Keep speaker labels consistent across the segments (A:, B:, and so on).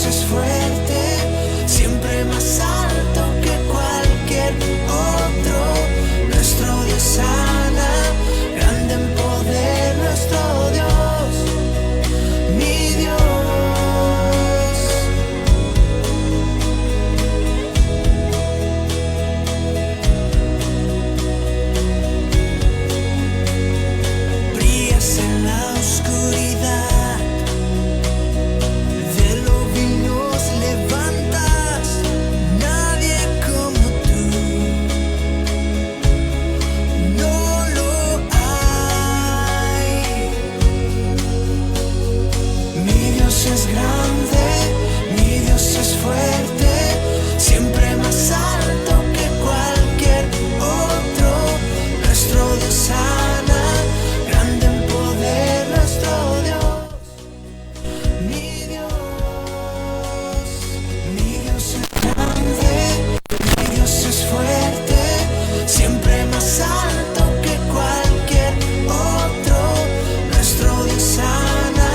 A: Dios es fuerte, siempre más alto que cualquier otro. Nuestro Dios sana, grande en poder, nuestro Dios, mi Dios. Brillas en la oscuridad, de lo vil nos levantas, nadie como tú, no lo hay. Mi Dios es grande, mi Dios es fuerte, siempre más alto que cualquier otro. Nuestro Dios sana, grande en poder, nuestro Dios, mi Dios. Mi Dios es grande, mi Dios es fuerte, siempre más alto que cualquier otro. Nuestro Dios sana.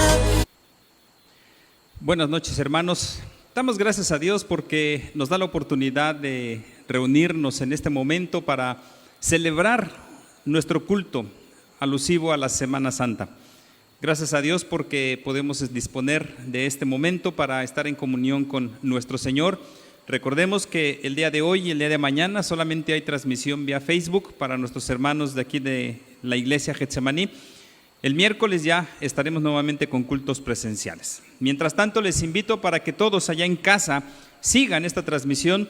B: Buenas noches, hermanos. Damos gracias a Dios porque nos da la oportunidad de reunirnos en este momento para celebrar nuestro culto alusivo a la Semana Santa. Gracias a Dios porque podemos disponer de este momento para estar en comunión con nuestro Señor. Recordemos que el día de hoy y el día de mañana solamente hay transmisión vía Facebook para nuestros hermanos de aquí de la iglesia Getsemaní. El miércoles ya estaremos nuevamente con cultos presenciales. Mientras tanto, les invito para que todos allá en casa sigan esta transmisión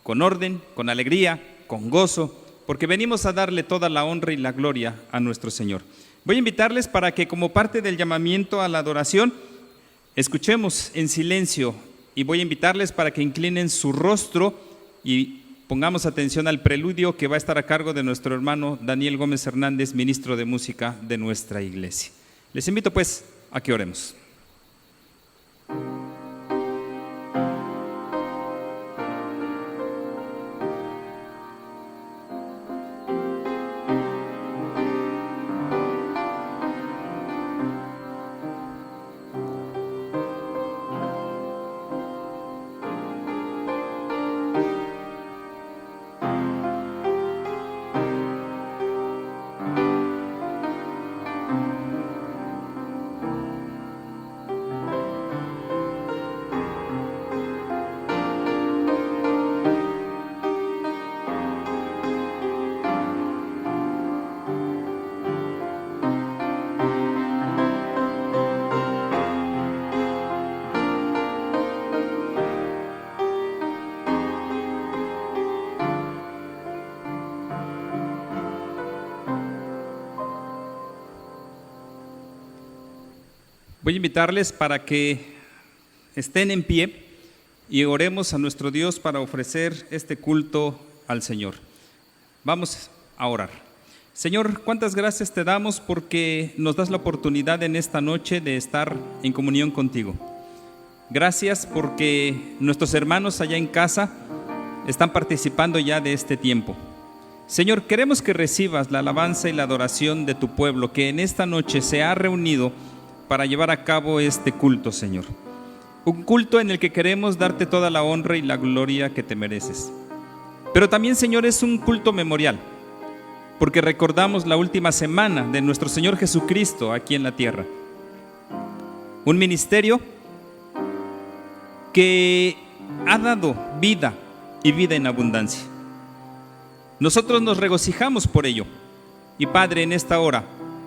B: con orden, con alegría, con gozo, porque venimos a darle toda la honra y la gloria a nuestro Señor. Voy a invitarles para que, como parte del llamamiento a la adoración, escuchemos en silencio, y voy a invitarles para que inclinen su rostro y pongamos atención al preludio que va a estar a cargo de nuestro hermano Daniel Gómez Hernández, ministro de música de nuestra iglesia. Les invito pues a que oremos. Voy a invitarles para que estén en pie y oremos a nuestro Dios para ofrecer este culto al Señor. Vamos a orar. Señor, cuántas gracias te damos porque nos das la oportunidad en esta noche de estar en comunión contigo. Gracias porque nuestros hermanos allá en casa están participando ya de este tiempo. Señor, queremos que recibas la alabanza y la adoración de tu pueblo que en esta noche se ha reunido para llevar a cabo este culto, Señor. Un culto en el que queremos darte toda la honra y la gloria que te mereces. Pero también, Señor, es un culto memorial, porque recordamos la última semana de nuestro Señor Jesucristo aquí en la tierra. Un ministerio que ha dado vida y vida en abundancia. Nosotros nos regocijamos por ello. Y Padre, en esta hora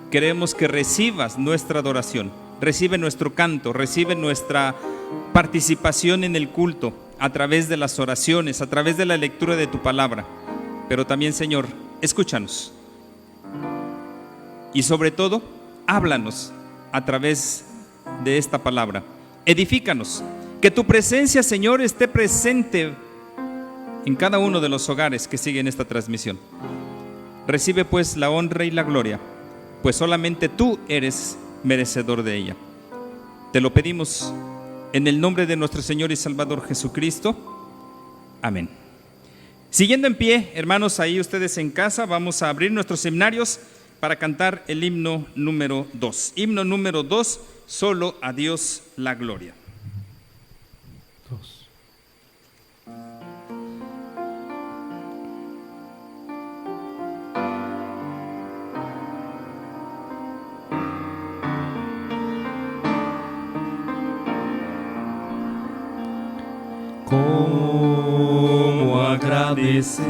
B: queremos que recibas nuestra adoración, recibe nuestro canto, recibe nuestra participación en el culto a través de las oraciones, a través de la lectura de tu palabra. Pero también, Señor, escúchanos. Y sobre todo, háblanos a través de esta palabra. Edifícanos. Que tu presencia, Señor, esté presente en cada uno de los hogares que siguen esta transmisión. Recibe pues la honra y la gloria, pues solamente tú eres merecedor de ella. Te lo pedimos en el nombre de nuestro Señor y Salvador Jesucristo. Amén. Siguiendo en pie, hermanos, ahí ustedes en casa, vamos a abrir nuestros himnarios para cantar el himno número 2. Himno número 2, solo a Dios la gloria.
C: ¿Cómo agradecer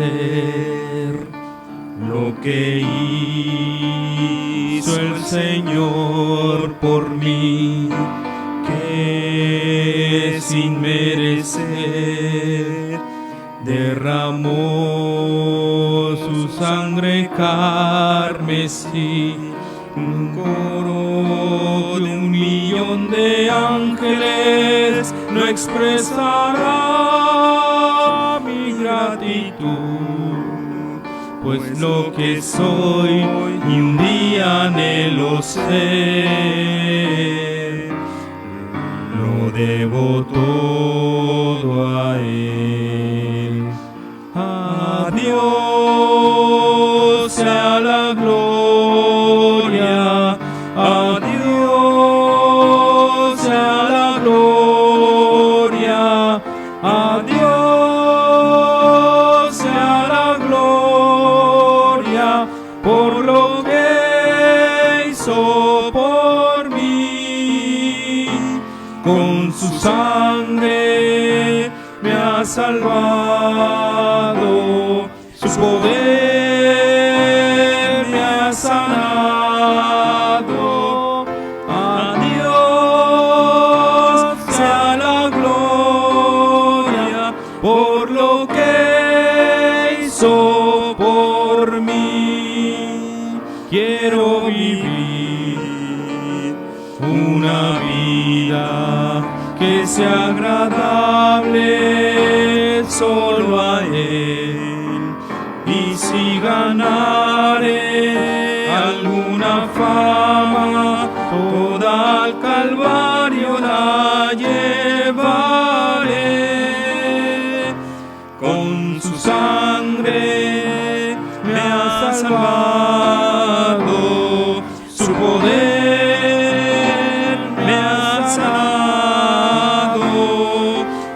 C: lo que hizo el Señor por mí? Que sin merecer derramó su sangre carmesí. Un coro de 1.000.000 de ángeles no expresará mi gratitud, pues lo que soy y un día anhelo ser, lo debo todo a Él. A Dios sea la gloria, a Dios sea la gloria, a Dios sea la gloria por lo que hizo por mí. Con su sangre me ha salvado, su poder me ha sanado. A Dios sea la gloria por lo que hizo por mí. Quiero vivir una vida que sea agradable solo a Él, y si ganare alguna fama, toda al Calvario la llevaré. Con su sangre me ha salvado, su poder me ha sanado.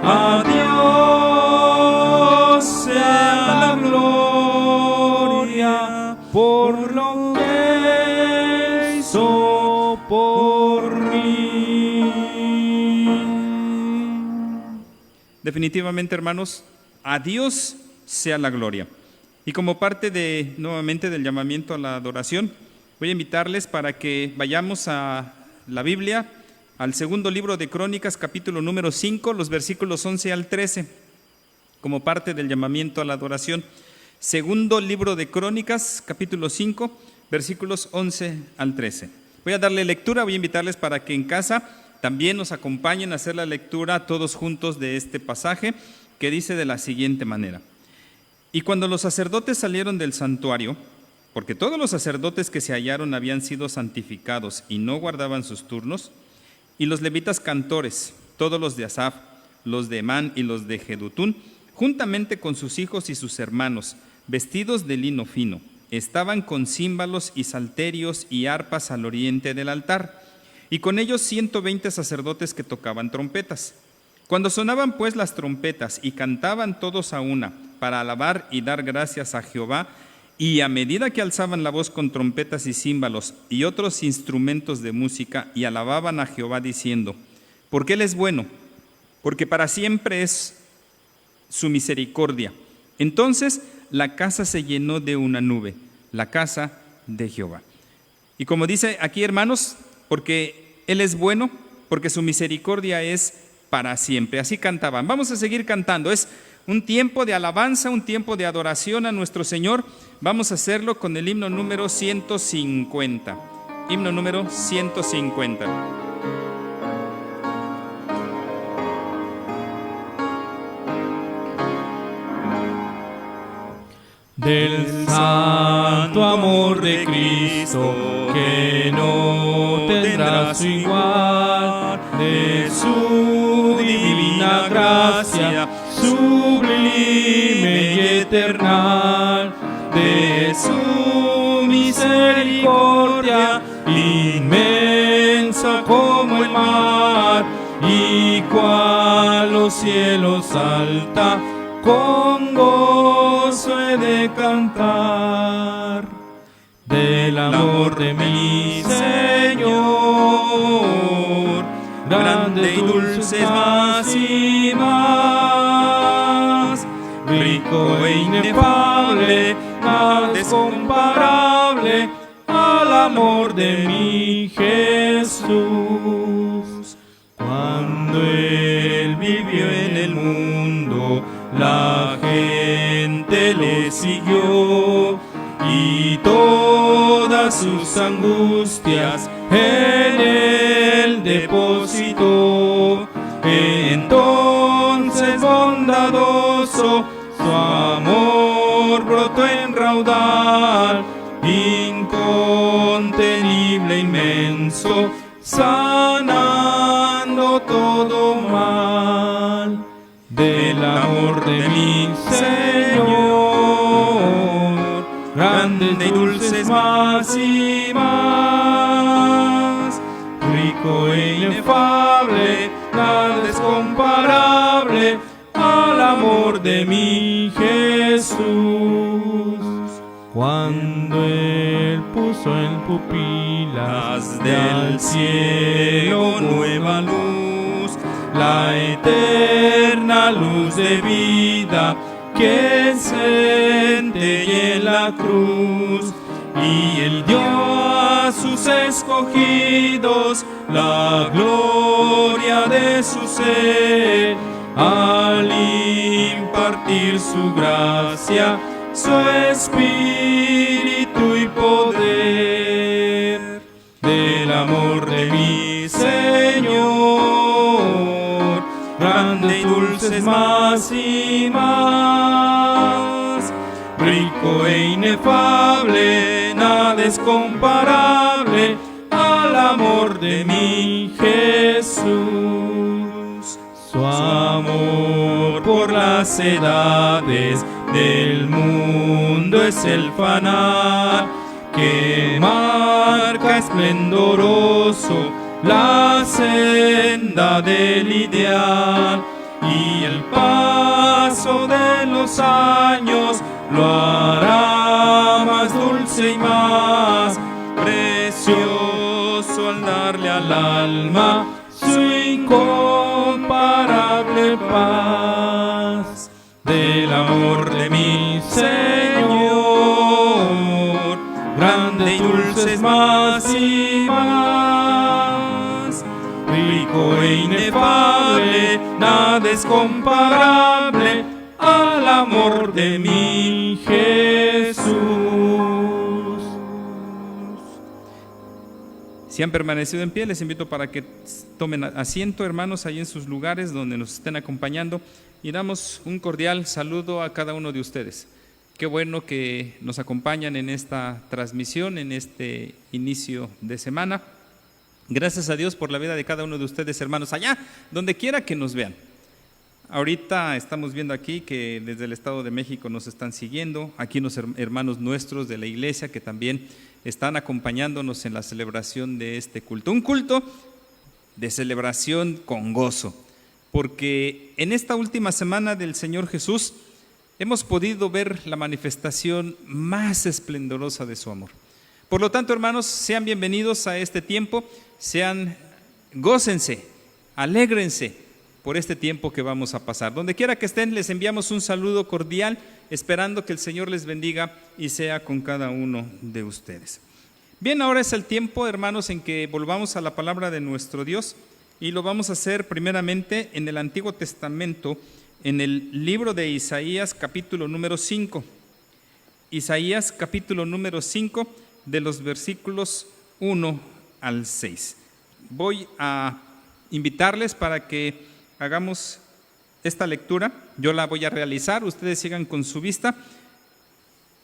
C: A Dios sea la gloria por lo que hizo por mí.
B: Definitivamente, hermanos, a Dios sea la gloria. Y como parte nuevamente del llamamiento a la adoración, voy a invitarles para que vayamos a la Biblia, al segundo libro de Crónicas, capítulo número 5, los versículos 11 al 13, como parte del llamamiento a la adoración. Segundo libro de Crónicas, capítulo 5, versículos 11 al 13. Voy a darle lectura, voy a invitarles para que en casa también nos acompañen a hacer la lectura todos juntos de este pasaje, que dice de la siguiente manera: Y cuando los sacerdotes salieron del santuario, porque todos los sacerdotes que se hallaron habían sido santificados y no guardaban sus turnos, y los levitas cantores, todos los de Asaf, los de Emán y los de Jedutún, juntamente con sus hijos y sus hermanos, vestidos de lino fino, estaban con címbalos y salterios y arpas al oriente del altar, y con ellos 120 sacerdotes que tocaban trompetas. Cuando sonaban pues las trompetas y cantaban todos a una para alabar y dar gracias a Jehová, y a medida que alzaban la voz con trompetas y címbalos y otros instrumentos de música y alababan a Jehová diciendo: porque Él es bueno, porque para siempre es su misericordia. Entonces la casa se llenó de una nube, la casa de Jehová. Y como dice aquí, hermanos, porque Él es bueno, porque su misericordia es para siempre. Así cantaban. Vamos a seguir cantando. Es un tiempo de alabanza, un tiempo de adoración a nuestro Señor. Vamos a hacerlo con el himno número 150. Himno número 150.
C: Del santo amor de Cristo, que no tendrá su igual, de su divina gracia, sublime y eternal, de su misericordia, inmensa como el mar, y cual los cielos alta, con gozo he de cantar del amor de mi Señor, grande y dulce es más y más. rico e inefable, nada es comparable al amor de mi Jesús. Cuando Él vivió en el mundo, la gente le siguió y todas sus angustias en Él depositó. Entonces bondadoso su amor brotó en raudal, incontenible, inmenso, sanando todo mal. Del amor de mi Señor, grandes y dulces más y más, rico e inefable, nada es comparable al amor de mi Jesús. Cuando Él puso en pupilas del cielo nueva luz, la eterna luz de vida que encendía en la cruz, y Él dio a sus escogidos la gloria de su ser, al impartir su gracia, su espíritu y poder. Del amor de mi Señor, grande y dulces más y más, rico e inefable, nada es comparable al amor de mi Jesús. Su amor por las edades del mundo es el fanal que marca esplendoroso la senda del ideal, y el paso de los años lo hará más dulce y más precioso al darle al alma su incomparable paz. Del amor de mi Señor, grande y dulce es más y más, rico e inefable, nada es comparable al amor de mi Jesús.
B: Si han permanecido en pie, les invito para que tomen asiento, hermanos, ahí en sus lugares donde nos estén acompañando, y damos un cordial saludo a cada uno de ustedes. Qué bueno que nos acompañan en esta transmisión, en este inicio de semana. Gracias a Dios por la vida de cada uno de ustedes, hermanos, allá, donde quiera que nos vean. Ahorita estamos viendo aquí que desde el Estado de México nos están siguiendo, aquí los hermanos nuestros de la iglesia que también están acompañándonos en la celebración de este culto. Un culto de celebración con gozo, porque en esta última semana del Señor Jesús hemos podido ver la manifestación más esplendorosa de su amor. Por lo tanto, hermanos, sean bienvenidos a este tiempo, gócense, alégrense por este tiempo que vamos a pasar. Donde quiera que estén, les enviamos un saludo cordial, esperando que el Señor les bendiga y sea con cada uno de ustedes. Bien, ahora es el tiempo, hermanos, en que volvamos a la palabra de nuestro Dios, y lo vamos a hacer primeramente en el Antiguo Testamento, en el libro de Isaías, capítulo número 5. Isaías, capítulo número 5, de los versículos 1 al 6. Voy a invitarles para que hagamos esta lectura. Yo la voy a realizar, ustedes sigan con su vista.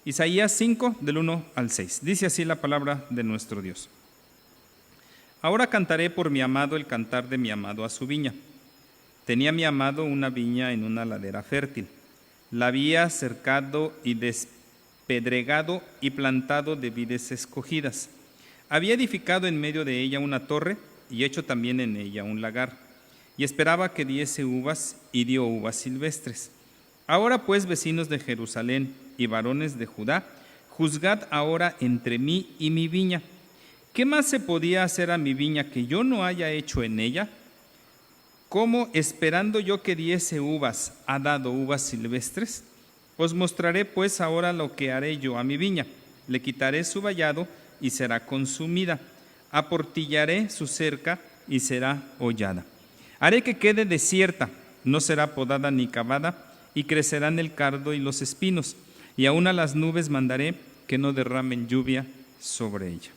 B: Isaías 5, del 1 al 6. Dice así la palabra de nuestro Dios. Ahora cantaré por mi amado el cantar de mi amado a su viña. Tenía mi amado una viña en una ladera fértil. La había cercado y despedregado y plantado de vides escogidas. Había edificado en medio de ella una torre y hecho también en ella un lagar. Y esperaba que diese uvas, y dio uvas silvestres. Ahora pues, vecinos de Jerusalén y varones de Judá, juzgad ahora entre mí y mi viña. ¿Qué más se podía hacer a mi viña que yo no haya hecho en ella? ¿Cómo, esperando yo que diese uvas, ha dado uvas silvestres? Os mostraré pues ahora lo que haré yo a mi viña. Le quitaré su vallado y será consumida. Aportillaré su cerca y será hollada. Haré que quede desierta, no será podada ni cavada, y crecerán el cardo y los espinos, y aún a las nubes mandaré que no derramen lluvia sobre ella.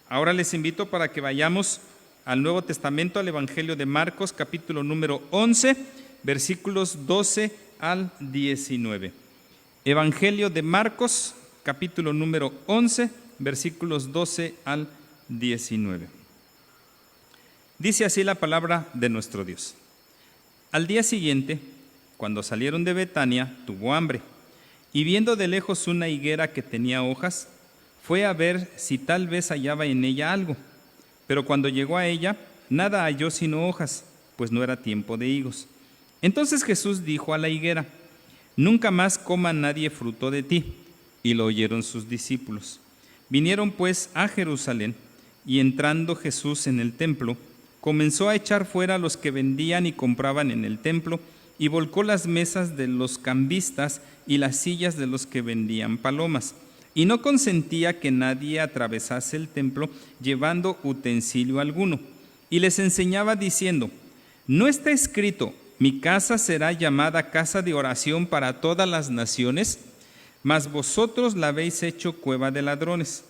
B: Ahora les invito para que vayamos al Nuevo Testamento, al Evangelio de Marcos, capítulo número 11, versículos 12 al 19. Evangelio de Marcos, capítulo número 11, versículos 12 al 19. Dice así la palabra de nuestro Dios. Al día siguiente, cuando salieron de Betania, tuvo hambre, y viendo de lejos una higuera que tenía hojas, fue a ver si tal vez hallaba en ella algo. Pero cuando llegó a ella, nada halló sino hojas, pues no era tiempo de higos. Entonces Jesús dijo a la higuera: nunca más coma nadie fruto de ti. Y lo oyeron sus discípulos. Vinieron pues a Jerusalén, y entrando Jesús en el templo, comenzó a echar fuera a los que vendían y compraban en el templo, y volcó las mesas de los cambistas y las sillas de los que vendían palomas. Y no consentía que nadie atravesase el templo llevando utensilio alguno. Y les enseñaba diciendo: ¿no está escrito, mi casa será llamada casa de oración para todas las naciones? Mas vosotros la habéis hecho cueva de ladrones.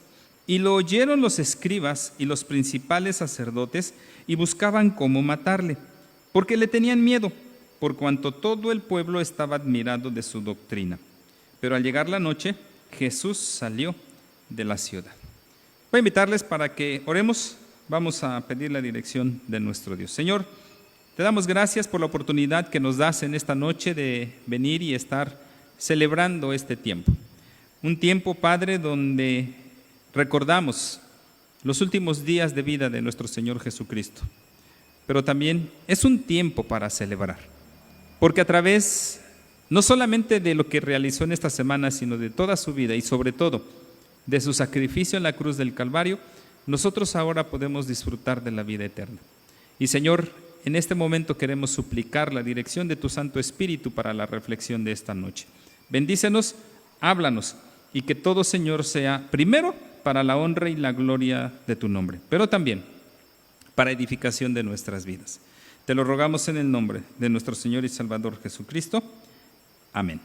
B: Y lo oyeron los escribas y los principales sacerdotes, y buscaban cómo matarle, porque le tenían miedo, por cuanto todo el pueblo estaba admirado de su doctrina. Pero al llegar la noche, Jesús salió de la ciudad. Voy a invitarles para que oremos. Vamos a pedir la dirección de nuestro Dios. Señor, te damos gracias por la oportunidad que nos das en esta noche de venir y estar celebrando este tiempo. Un tiempo, Padre, donde recordamos los últimos días de vida de nuestro Señor Jesucristo. Pero también es un tiempo para celebrar, porque a través no solamente de lo que realizó en esta semana, sino de toda su vida y sobre todo de su sacrificio en la cruz del Calvario, nosotros ahora podemos disfrutar de la vida eterna. Y Señor, en este momento queremos suplicar la dirección de tu Santo Espíritu para la reflexión de esta noche. Bendícenos, háblanos, y que todo, Señor, sea primero para la honra y la gloria de tu nombre, pero también para edificación de nuestras vidas. Te lo rogamos en el nombre de nuestro Señor y Salvador Jesucristo. Amén.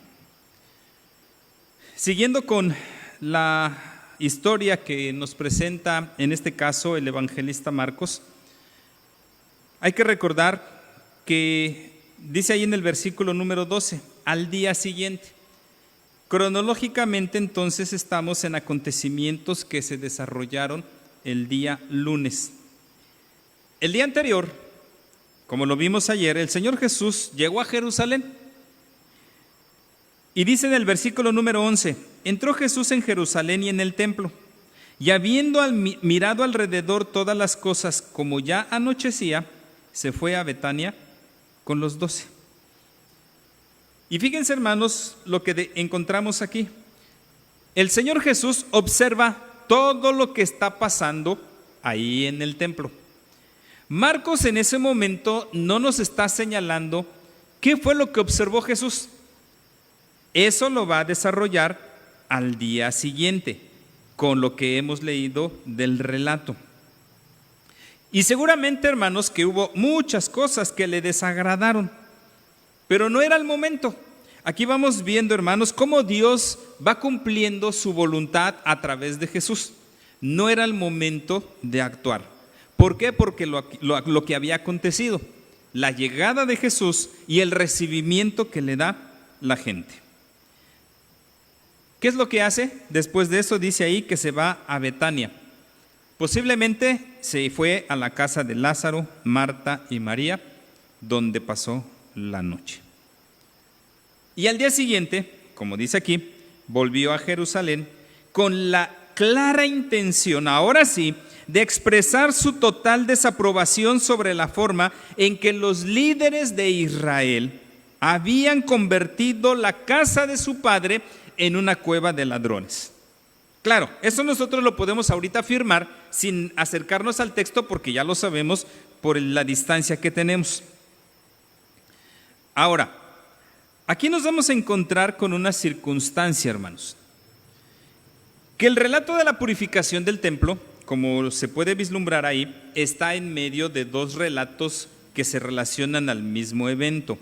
B: Siguiendo con la historia que nos presenta, en este caso, el evangelista Marcos, hay que recordar que dice ahí en el versículo número 12, al día siguiente. Cronológicamente, entonces, estamos en acontecimientos que se desarrollaron el día lunes. El día anterior, como lo vimos ayer, el Señor Jesús llegó a Jerusalén. Y dice en el versículo número 11, entró Jesús en Jerusalén y en el templo, y habiendo mirado alrededor todas las cosas, como ya anochecía, se fue a Betania con los 12. Y fíjense, hermanos, lo que encontramos aquí. El Señor Jesús observa todo lo que está pasando ahí en el templo. Marcos en ese momento no nos está señalando qué fue lo que observó Jesús. Eso lo va a desarrollar al día siguiente, con lo que hemos leído del relato. Y seguramente, hermanos, que hubo muchas cosas que le desagradaron, pero no era el momento. Aquí vamos viendo, hermanos, cómo Dios va cumpliendo su voluntad a través de Jesús. No era el momento de actuar. ¿Por qué? Porque lo que había acontecido, la llegada de Jesús y el recibimiento que le da la gente. ¿Qué es lo que hace? Después de eso dice ahí que se va a Betania. Posiblemente se fue a la casa de Lázaro, Marta y María, donde pasó la noche. Y al día siguiente, como dice aquí, volvió a Jerusalén con la clara intención, ahora sí, de expresar su total desaprobación sobre la forma en que los líderes de Israel habían convertido la casa de su padre en una cueva de ladrones. Claro, eso nosotros lo podemos ahorita afirmar sin acercarnos al texto porque ya lo sabemos por la distancia que tenemos. Ahora, Aquí nos vamos a encontrar con una circunstancia, hermanos, que el relato de la purificación del templo, como se puede vislumbrar ahí, está en medio de dos relatos que se relacionan al mismo evento: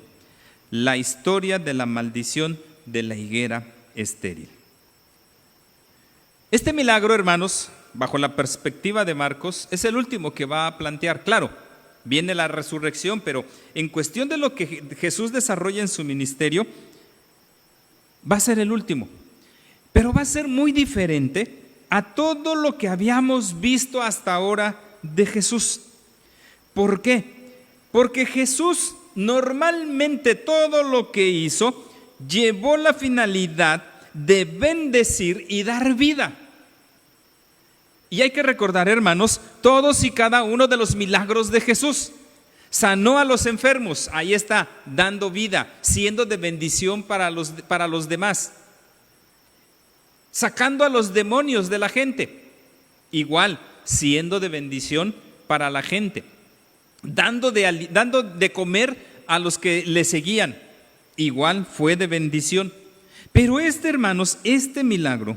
B: la historia de la maldición de la higuera estéril. Este milagro, hermanos, bajo la perspectiva de Marcos, es el último que va a plantear. Claro, viene la resurrección, pero en cuestión de lo que Jesús desarrolla en su ministerio, va a ser el último. Pero va a ser muy diferente a todo lo que habíamos visto hasta ahora de Jesús. ¿Por qué? Porque Jesús normalmente todo lo que hizo llevó la finalidad de bendecir y dar vida. Y hay que recordar, hermanos, todos y cada uno de los milagros de Jesús. Sanó a los enfermos, ahí está, dando vida, siendo de bendición para los demás. Sacando a los demonios de la gente, igual, siendo de bendición para la gente. Dando de comer a los que le seguían, igual fue de bendición. Pero hermanos, este milagro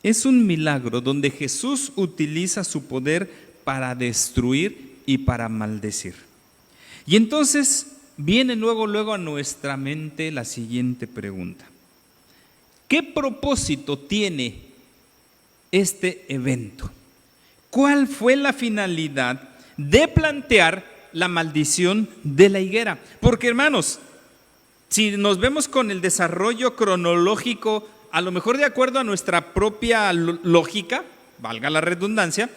B: es un milagro donde Jesús utiliza su poder para destruir y para maldecir. Y entonces viene luego a nuestra mente la siguiente pregunta: ¿qué propósito tiene este evento? ¿Cuál fue la finalidad de plantear la maldición de la higuera? Porque, hermanos, si nos vemos con el desarrollo cronológico, a lo mejor de acuerdo a nuestra propia lógica, valga la redundancia,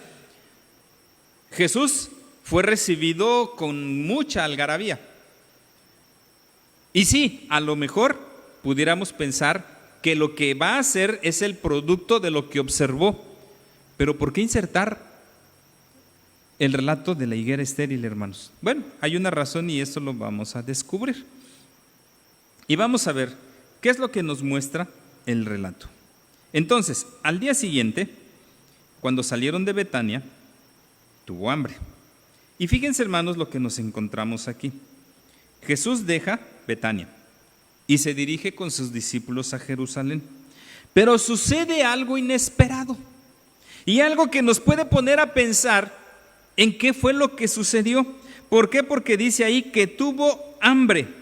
B: Jesús fue recibido con mucha algarabía. Y sí, a lo mejor pudiéramos pensar que lo que va a hacer es el producto de lo que observó. Pero ¿por qué insertar el relato de la higuera estéril, hermanos? Bueno, hay una razón y eso lo vamos a descubrir. Y vamos a ver qué es lo que nos muestra el relato. Entonces, al día siguiente, cuando salieron de Betania, tuvo hambre. Y fíjense, hermanos, lo que nos encontramos aquí. Jesús deja Betania y se dirige con sus discípulos a Jerusalén. Pero sucede algo inesperado y algo que nos puede poner a pensar en qué fue lo que sucedió. ¿Por qué? Porque dice ahí que tuvo hambre.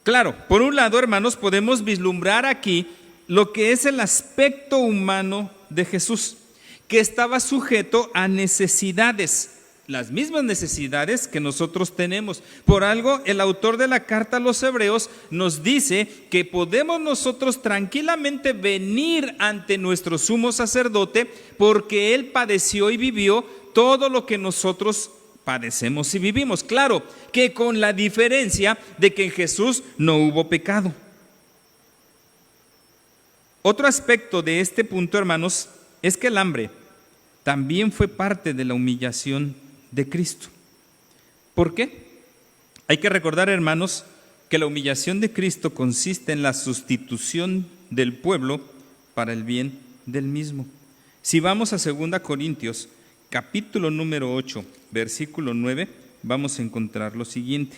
B: Claro, por un lado, hermanos, podemos vislumbrar aquí lo que es el aspecto humano de Jesús, que estaba sujeto a necesidades, las mismas necesidades que nosotros tenemos. Por algo, el autor de la carta a los Hebreos nos dice que podemos nosotros tranquilamente venir ante nuestro sumo sacerdote porque él padeció y vivió todo lo que nosotros padecemos y vivimos. Claro, que con la diferencia de que en Jesús no hubo pecado. Otro aspecto de este punto, hermanos, es que el hambre también fue parte de la humillación de Cristo. ¿Por qué? Hay que recordar, hermanos, que la humillación de Cristo consiste en la sustitución del pueblo para el bien del mismo. Si vamos a 2 Corintios, capítulo número 8, versículo 9, vamos a encontrar lo siguiente: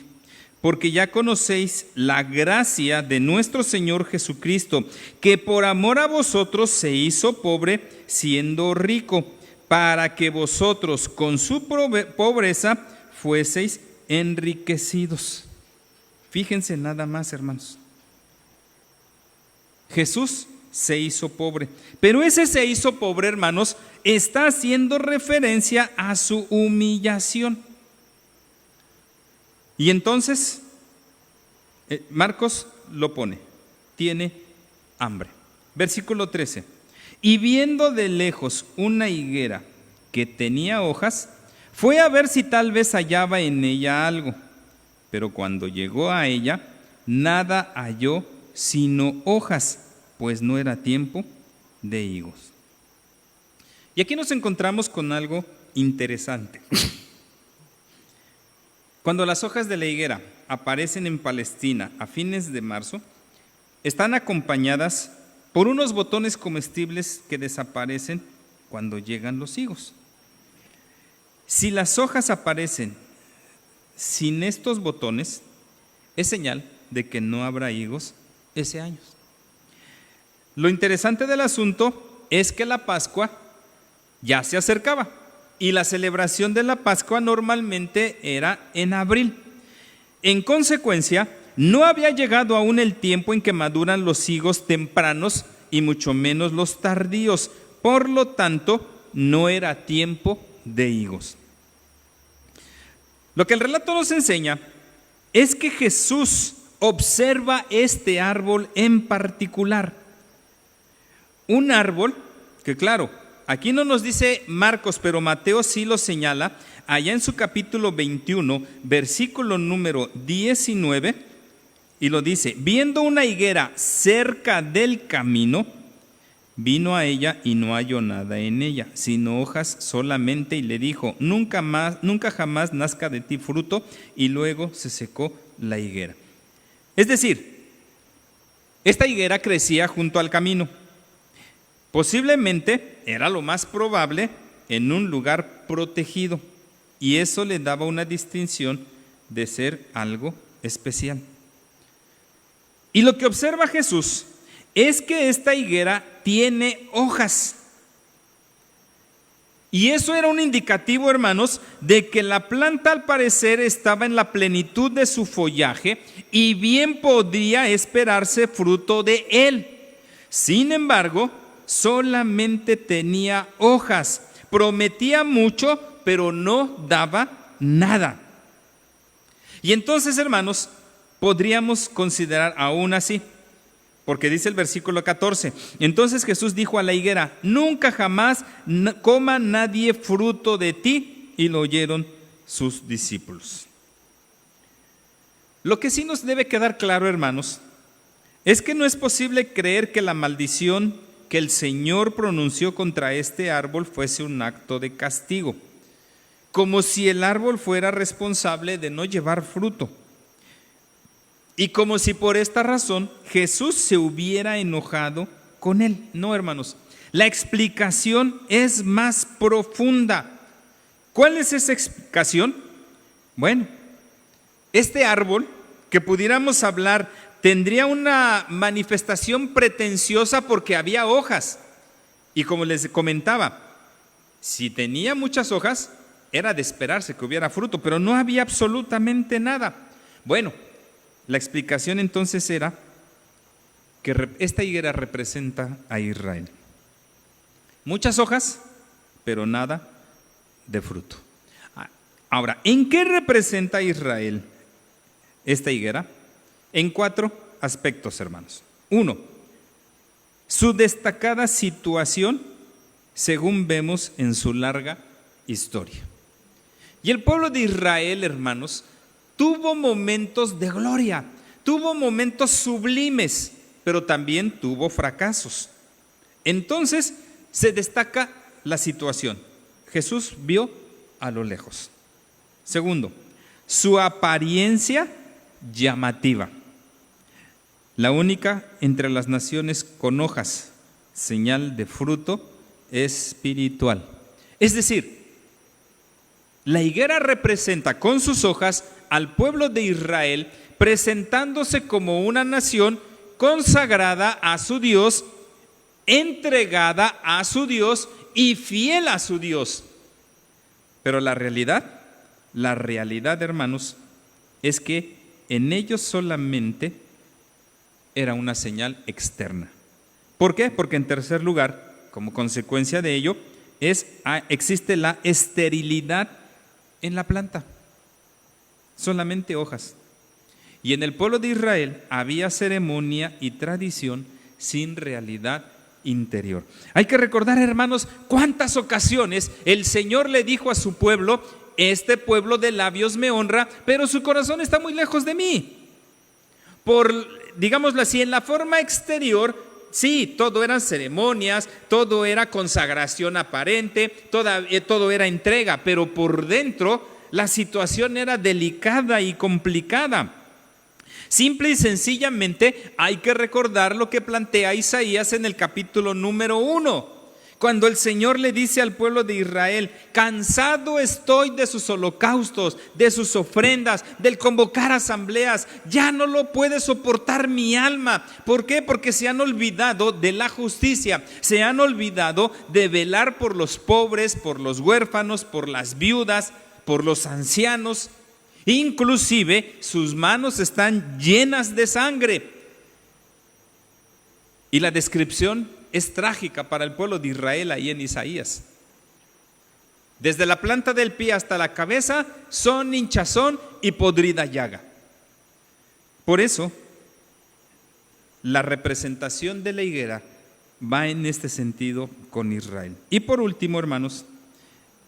B: porque ya conocéis la gracia de nuestro Señor Jesucristo, que por amor a vosotros se hizo pobre siendo rico, para que vosotros con su pobreza fueseis enriquecidos. Fíjense nada más, hermanos. Jesús se hizo pobre, pero ese se hizo pobre, hermanos, está haciendo referencia a su humillación. Y entonces, Marcos lo pone, tiene hambre. Versículo 13. Y viendo de lejos una higuera que tenía hojas, fue a ver si tal vez hallaba en ella algo. Pero cuando llegó a ella, nada halló sino hojas, pues no era tiempo de higos. Y aquí nos encontramos con algo interesante. Cuando las hojas de la higuera aparecen en Palestina a fines de marzo, están acompañadas por unos botones comestibles que desaparecen cuando llegan los higos. Si las hojas aparecen sin estos botones, es señal de que no habrá higos ese año. Lo interesante del asunto es que la Pascua ya se acercaba y la celebración de la Pascua normalmente era en abril. En consecuencia, no había llegado aún el tiempo en que maduran los higos tempranos y mucho menos los tardíos. Por lo tanto, no era tiempo de higos. Lo que el relato nos enseña es que Jesús observa este árbol en particular. Un árbol que, claro, aquí no nos dice Marcos, pero Mateo sí lo señala, allá en su capítulo 21, versículo número 19, y lo dice: viendo una higuera cerca del camino, vino a ella y no halló nada en ella, sino hojas solamente, y le dijo: nunca jamás nazca de ti fruto, y luego se secó la higuera. Es decir, esta higuera crecía junto al camino. Posiblemente era lo más probable en un lugar protegido, y eso le daba una distinción de ser algo especial. Y lo que observa Jesús es que esta higuera tiene hojas. Y eso era un indicativo, hermanos, de que la planta al parecer estaba en la plenitud de su follaje y bien podría esperarse fruto de él. Sin embargo, solamente tenía hojas. Prometía mucho, pero no daba nada. Y entonces, hermanos, podríamos considerar aún así, porque dice el versículo 14: entonces Jesús dijo a la higuera: nunca jamás coma nadie fruto de ti. Y lo oyeron sus discípulos. Lo que sí nos debe quedar claro, hermanos, es que no es posible creer que la maldición que el Señor pronunció contra este árbol fuese un acto de castigo, como si el árbol fuera responsable de no llevar fruto. Y como si por esta razón Jesús se hubiera enojado con él. No, hermanos, la explicación es más profunda. ¿Cuál es esa explicación? Bueno, este árbol, que pudiéramos hablar, tendría una manifestación pretenciosa porque había hojas. Y como les comentaba, si tenía muchas hojas, era de esperarse que hubiera fruto, pero no había absolutamente nada. Bueno, la explicación entonces era que esta higuera representa a Israel. Muchas hojas, pero nada de fruto. Ahora, ¿en qué representa a Israel esta higuera? En 4 aspectos, hermanos. 1, su destacada situación, según vemos en su larga historia. Y el pueblo de Israel, hermanos, tuvo momentos de gloria, tuvo momentos sublimes, pero también tuvo fracasos. Entonces se destaca la situación. Jesús vio a lo lejos. Segundo, su apariencia llamativa. La única entre las naciones con hojas, señal de fruto espiritual. Es decir, la higuera representa con sus hojas al pueblo de Israel, presentándose como una nación consagrada a su Dios, entregada a su Dios y fiel a su Dios. Pero la realidad, hermanos, es que en ellos solamente era una señal externa. ¿Por qué? Porque en tercer lugar, como consecuencia de ello, existe la esterilidad en la planta. Solamente hojas. Y en el pueblo de Israel había ceremonia y tradición sin realidad interior. Hay que recordar, hermanos, cuántas ocasiones el Señor le dijo a su pueblo: este pueblo de labios me honra, pero su corazón está muy lejos de mí. Digámoslo así, en la forma exterior, sí, todo eran ceremonias, todo era consagración aparente, todo era entrega, pero por dentro la situación era delicada y complicada. Simple y sencillamente hay que recordar lo que plantea Isaías en el capítulo número 1, Cuando el Señor le dice al pueblo de Israel: cansado estoy de sus holocaustos, de sus ofrendas, del convocar asambleas, ya no lo puede soportar mi alma. ¿Por qué? Porque se han olvidado de la justicia, se han olvidado de velar por los pobres, por los huérfanos, por las viudas, por los ancianos. Inclusive sus manos están llenas de sangre. Y la descripción es trágica para el pueblo de Israel ahí en Isaías. Desde la planta del pie hasta la cabeza son hinchazón y podrida llaga. Por eso, la representación de la higuera va en este sentido con Israel. Y por último, hermanos,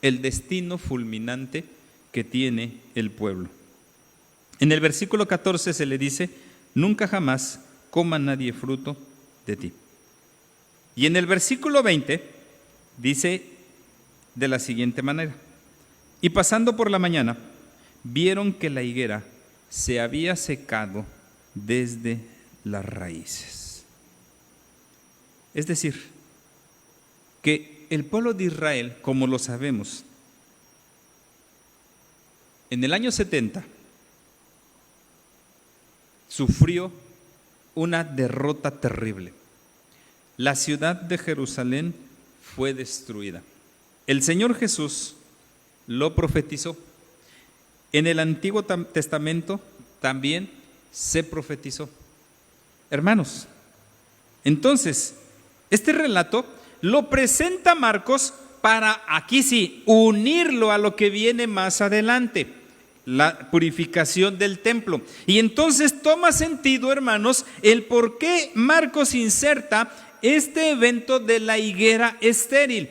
B: el destino fulminante que tiene el pueblo. En el versículo 14 se le dice: nunca jamás coma nadie fruto de ti. Y en el versículo 20 dice de la siguiente manera: y pasando por la mañana, vieron que la higuera se había secado desde las raíces. Es decir, que el pueblo de Israel, como lo sabemos, en el año 70 sufrió una derrota terrible. La ciudad de Jerusalén fue destruida. El Señor Jesús lo profetizó. En el Antiguo Testamento también se profetizó. Hermanos, entonces, este relato lo presenta Marcos para, aquí sí, unirlo a lo que viene más adelante, la purificación del templo. Y entonces toma sentido, hermanos, el por qué Marcos inserta este evento de la higuera estéril.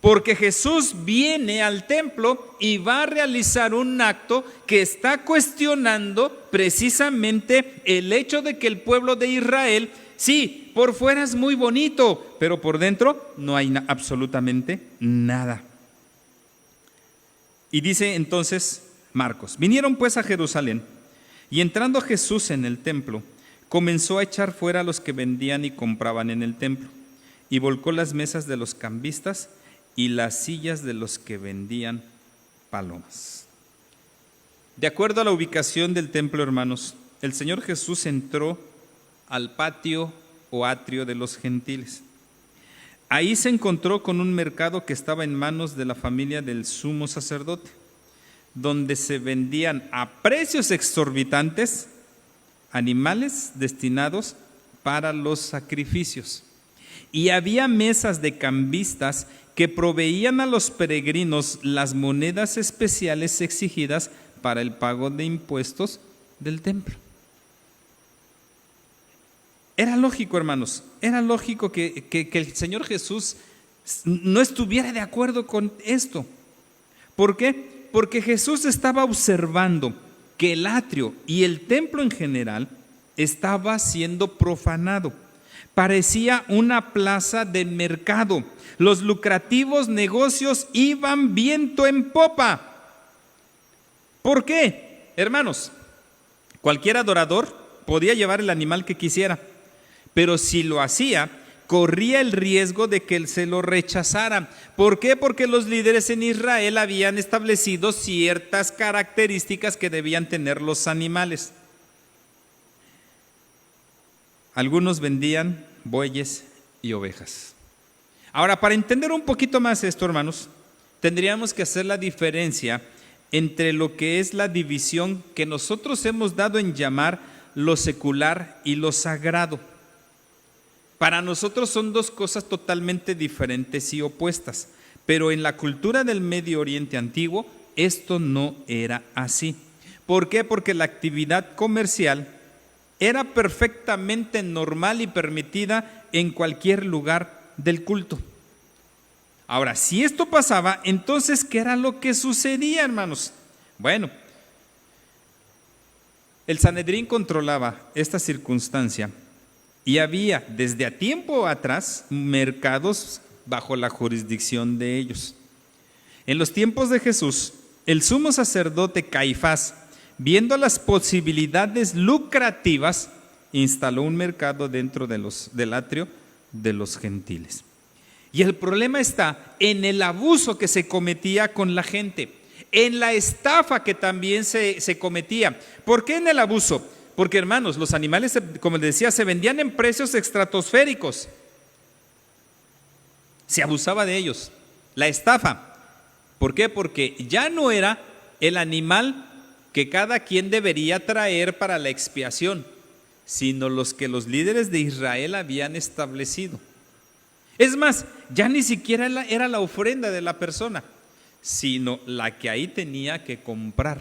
B: Porque Jesús viene al templo y va a realizar un acto que está cuestionando precisamente el hecho de que el pueblo de Israel, sí, por fuera es muy bonito, pero por dentro no hay absolutamente nada. Y dice entonces Marcos: vinieron pues a Jerusalén, y entrando Jesús en el templo, comenzó a echar fuera a los que vendían y compraban en el templo, y volcó las mesas de los cambistas y las sillas de los que vendían palomas. De acuerdo a la ubicación del templo, hermanos, el Señor Jesús entró al patio o atrio de los gentiles. Ahí se encontró con un mercado que estaba en manos de la familia del sumo sacerdote, donde se vendían a precios exorbitantes animales destinados para los sacrificios. Y había mesas de cambistas que proveían a los peregrinos las monedas especiales exigidas para el pago de impuestos del templo. Era lógico, hermanos, era lógico que el Señor Jesús no estuviera de acuerdo con esto. ¿Por qué? Porque Jesús estaba observando que el atrio y el templo en general estaba siendo profanado. Parecía una plaza de mercado. Los lucrativos negocios iban viento en popa. ¿Por qué? Hermanos, cualquier adorador podía llevar el animal que quisiera, pero si lo hacía, corría el riesgo de que se lo rechazaran. ¿Por qué? Porque los líderes en Israel habían establecido ciertas características que debían tener los animales. Algunos vendían bueyes y ovejas. Ahora, para entender un poquito más esto, hermanos, tendríamos que hacer la diferencia entre lo que es la división que nosotros hemos dado en llamar lo secular y lo sagrado. Para nosotros son dos cosas totalmente diferentes y opuestas, pero en la cultura del Medio Oriente antiguo esto no era así. ¿Por qué? Porque la actividad comercial era perfectamente normal y permitida en cualquier lugar del culto. Ahora, si esto pasaba, entonces, ¿qué era lo que sucedía, hermanos? Bueno, el Sanedrín controlaba esta circunstancia y había desde a tiempo atrás mercados bajo la jurisdicción de ellos. En los tiempos de Jesús, el sumo sacerdote Caifás, viendo las posibilidades lucrativas, instaló un mercado dentro del atrio de los gentiles. Y el problema está en el abuso que se cometía con la gente, en la estafa que también se cometía. ¿Por qué en el abuso? Porque, hermanos, los animales, como les decía, se vendían en precios estratosféricos. Se abusaba de ellos. La estafa. ¿Por qué? Porque ya no era el animal que cada quien debería traer para la expiación, sino los que los líderes de Israel habían establecido. Es más, ya ni siquiera era la ofrenda de la persona, sino la que ahí tenía que comprar.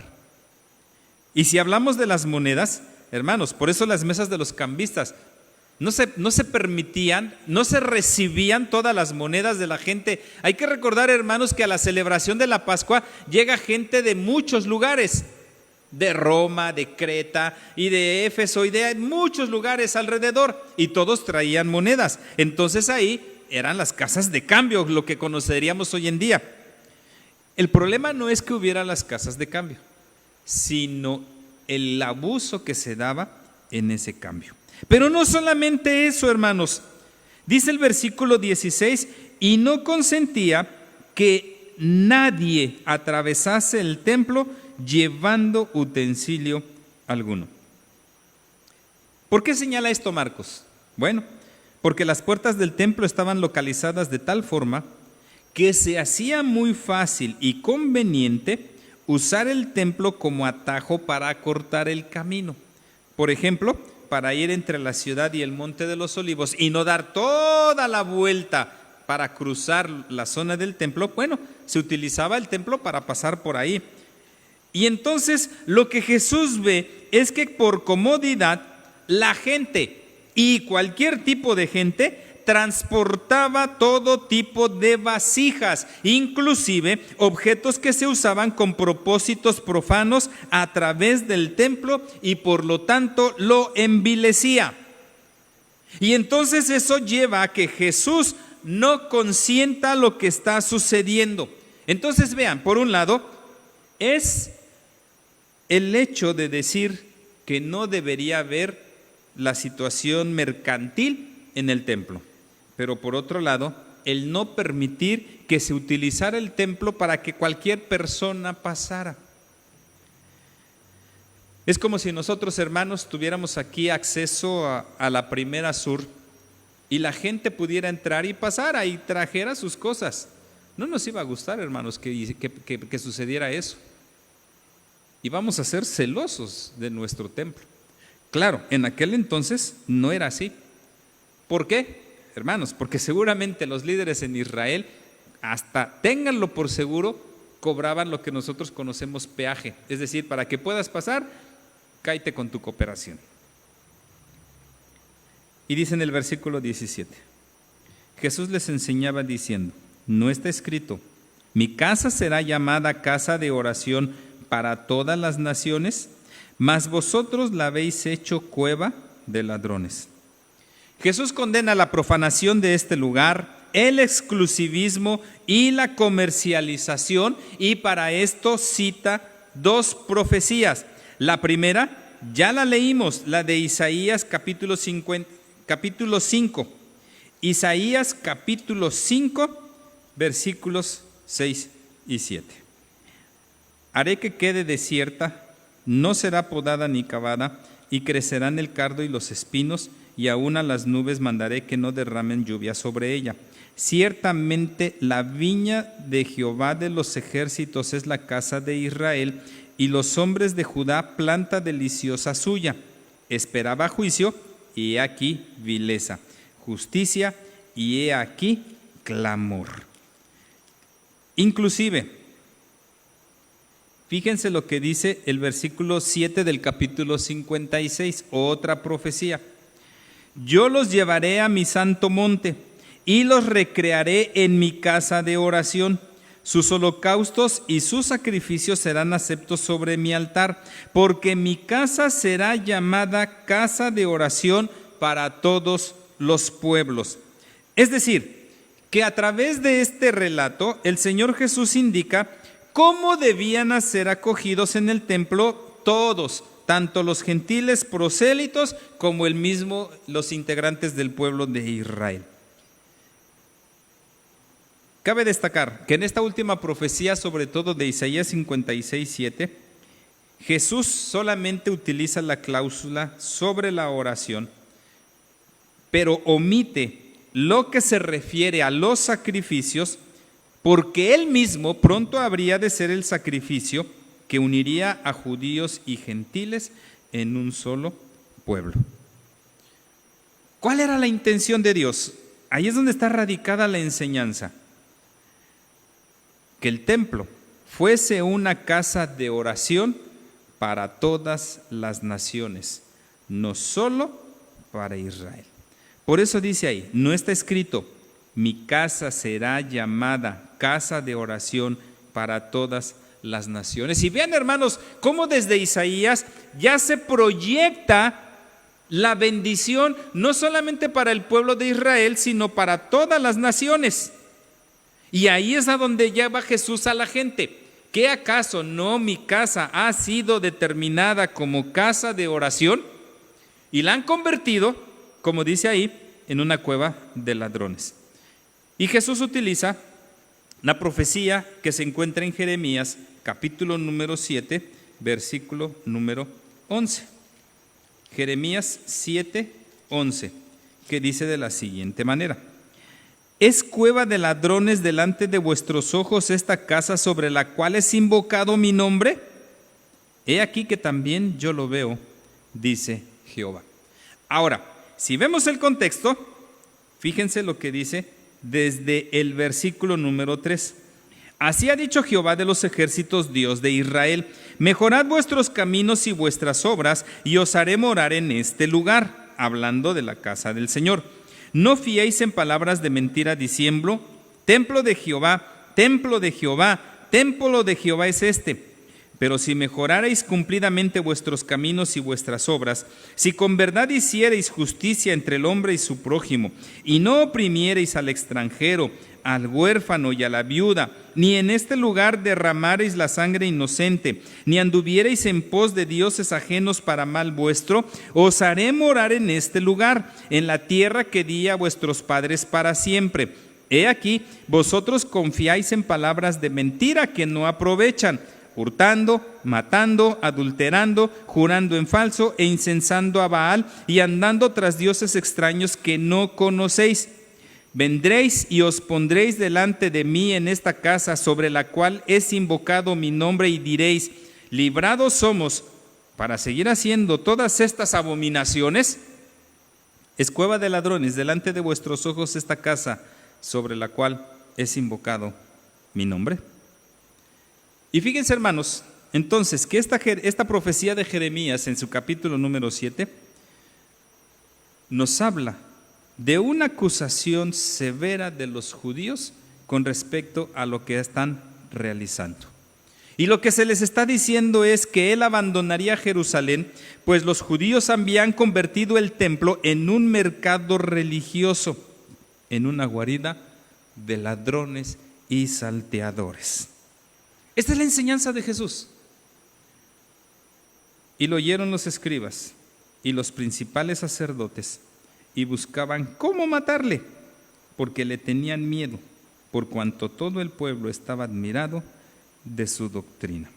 B: Y si hablamos de las monedas, hermanos, por eso las mesas de los cambistas no se permitían, no se recibían todas las monedas de la gente. Hay que recordar, hermanos, que a la celebración de la Pascua llega gente de muchos lugares, de Roma, de Creta y de Éfeso y de muchos lugares alrededor, y todos traían monedas. Entonces ahí eran las casas de cambio, lo que conoceríamos hoy en día. El problema no es que hubiera las casas de cambio, sino el abuso que se daba en ese cambio. Pero no solamente eso, hermanos. Dice el versículo 16, y no consentía que nadie atravesase el templo llevando utensilio alguno. ¿Por qué señala esto Marcos? Bueno, porque las puertas del templo estaban localizadas de tal forma que se hacía muy fácil y conveniente usar el templo como atajo para acortar el camino. Por ejemplo, para ir entre la ciudad y el Monte de los Olivos y no dar toda la vuelta para cruzar la zona del templo, bueno, se utilizaba el templo para pasar por ahí. Y entonces lo que Jesús ve es que por comodidad la gente y cualquier tipo de gente transportaba todo tipo de vasijas, inclusive objetos que se usaban con propósitos profanos a través del templo y por lo tanto lo envilecía. Y entonces eso lleva a que Jesús no consienta lo que está sucediendo. Entonces vean, por un lado es el hecho de decir que no debería haber la situación mercantil en el templo. Pero por otro lado, el no permitir que se utilizara el templo para que cualquier persona pasara. Es como si nosotros, hermanos, tuviéramos aquí acceso a la Primera Sur y la gente pudiera entrar y pasar y trajera sus cosas. No nos iba a gustar, hermanos, que sucediera eso. Y vamos a ser celosos de nuestro templo. Claro, en aquel entonces no era así. ¿Por qué, hermanos? Porque seguramente los líderes en Israel, hasta ténganlo por seguro, cobraban lo que nosotros conocemos peaje. Es decir, para que puedas pasar, cáete con tu cooperación. Y dice en el versículo 17, Jesús les enseñaba diciendo, no está escrito, mi casa será llamada casa de oración para todas las naciones, mas vosotros la habéis hecho cueva de ladrones. Jesús condena la profanación de este lugar, el exclusivismo y la comercialización, y para esto cita dos profecías. La primera, ya la leímos, la de Isaías capítulo 5. Isaías capítulo 5, versículos 6 y 7. Haré que quede desierta, no será podada ni cavada, y crecerán el cardo y los espinos, y aún a las nubes mandaré que no derramen lluvia sobre ella. Ciertamente la viña de Jehová de los ejércitos es la casa de Israel, y los hombres de Judá planta deliciosa suya. Esperaba juicio, y he aquí vileza, justicia, y he aquí clamor. Inclusive, fíjense lo que dice el versículo 7 del capítulo 56, otra profecía. Yo los llevaré a mi santo monte y los recrearé en mi casa de oración. Sus holocaustos y sus sacrificios serán aceptos sobre mi altar, porque mi casa será llamada casa de oración para todos los pueblos. Es decir, que a través de este relato el Señor Jesús indica cómo debían ser acogidos en el templo todos, tanto los gentiles prosélitos como los integrantes del pueblo de Israel. Cabe destacar que en esta última profecía, sobre todo de Isaías 56:7, Jesús solamente utiliza la cláusula sobre la oración, pero omite lo que se refiere a los sacrificios, porque Él mismo pronto habría de ser el sacrificio que uniría a judíos y gentiles en un solo pueblo. ¿Cuál era la intención de Dios? Ahí es donde está radicada la enseñanza. Que el templo fuese una casa de oración para todas las naciones, no solo para Israel. Por eso dice ahí, no está escrito, mi casa será llamada casa de oración para todas las naciones. Y vean, hermanos, cómo desde Isaías ya se proyecta la bendición no solamente para el pueblo de Israel, sino para todas las naciones. Y ahí es a donde lleva Jesús a la gente. ¿Qué acaso no mi casa ha sido determinada como casa de oración? Y la han convertido, como dice ahí, en una cueva de ladrones. Y Jesús utiliza la profecía que se encuentra en Jeremías, capítulo número 7, versículo número 11. Jeremías 7, 11, que dice de la siguiente manera: ¿es cueva de ladrones delante de vuestros ojos esta casa sobre la cual es invocado mi nombre? He aquí que también yo lo veo, dice Jehová. Ahora, si vemos el contexto, fíjense lo que dice desde el versículo número 3. Así ha dicho Jehová de los ejércitos, Dios de Israel: mejorad vuestros caminos y vuestras obras, y os haré morar en este lugar, hablando de la casa del Señor. No fiéis en palabras de mentira diciendo, templo de Jehová, templo de Jehová, templo de Jehová es este. Pero si mejorareis cumplidamente vuestros caminos y vuestras obras, si con verdad hiciereis justicia entre el hombre y su prójimo, y no oprimiereis al extranjero, al huérfano y a la viuda, ni en este lugar derramareis la sangre inocente, ni anduviereis en pos de dioses ajenos para mal vuestro, os haré morar en este lugar, en la tierra que di a vuestros padres para siempre. He aquí, vosotros confiáis en palabras de mentira que no aprovechan, hurtando, matando, adulterando, jurando en falso e incensando a Baal y andando tras dioses extraños que no conocéis. Vendréis y os pondréis delante de mí en esta casa sobre la cual es invocado mi nombre y diréis, librados somos para seguir haciendo todas estas abominaciones. Es cueva de ladrones delante de vuestros ojos esta casa sobre la cual es invocado mi nombre. Y fíjense, hermanos, entonces que esta profecía de Jeremías en su capítulo número 7 nos habla de una acusación severa de los judíos con respecto a lo que están realizando. Y lo que se les está diciendo es que él abandonaría Jerusalén, pues los judíos habían convertido el templo en un mercado religioso, en una guarida de ladrones y salteadores. Esta es la enseñanza de Jesús. Y lo oyeron los escribas y los principales sacerdotes y buscaban cómo matarle, porque le tenían miedo, por cuanto todo el pueblo estaba admirado de su doctrina.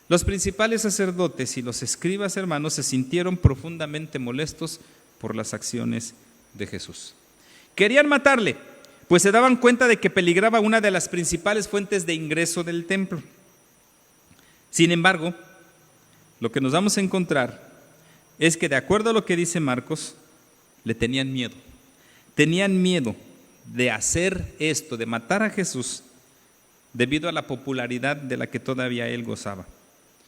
B: Los principales sacerdotes y los escribas, hermanos, se sintieron profundamente molestos por las acciones de Jesús. Querían matarle, pues se daban cuenta de que peligraba una de las principales fuentes de ingreso del templo. Sin embargo, lo que nos vamos a encontrar es que, de acuerdo a lo que dice Marcos, le tenían miedo. Tenían miedo de hacer esto, de matar a Jesús, debido a la popularidad de la que todavía él gozaba.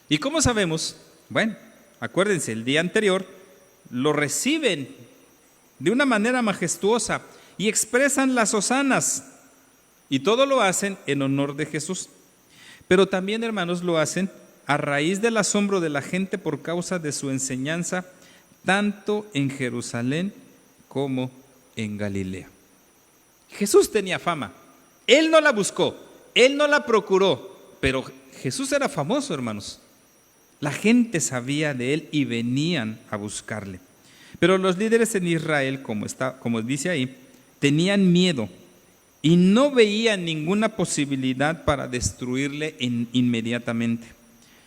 B: ¿Y cómo sabemos? Bueno, acuérdense, el día anterior lo reciben de una manera majestuosa y expresan las hosanas, y todo lo hacen en honor de Jesús. Pero también, hermanos, lo hacen a raíz del asombro de la gente por causa de su enseñanza, tanto en Jerusalén como en Galilea. Jesús tenía fama. Él no la buscó, él no la procuró, pero Jesús era famoso, hermanos. La gente sabía de él y venían a buscarle. Pero los líderes en Israel, como dice ahí, tenían miedo y no veían ninguna posibilidad para destruirle inmediatamente.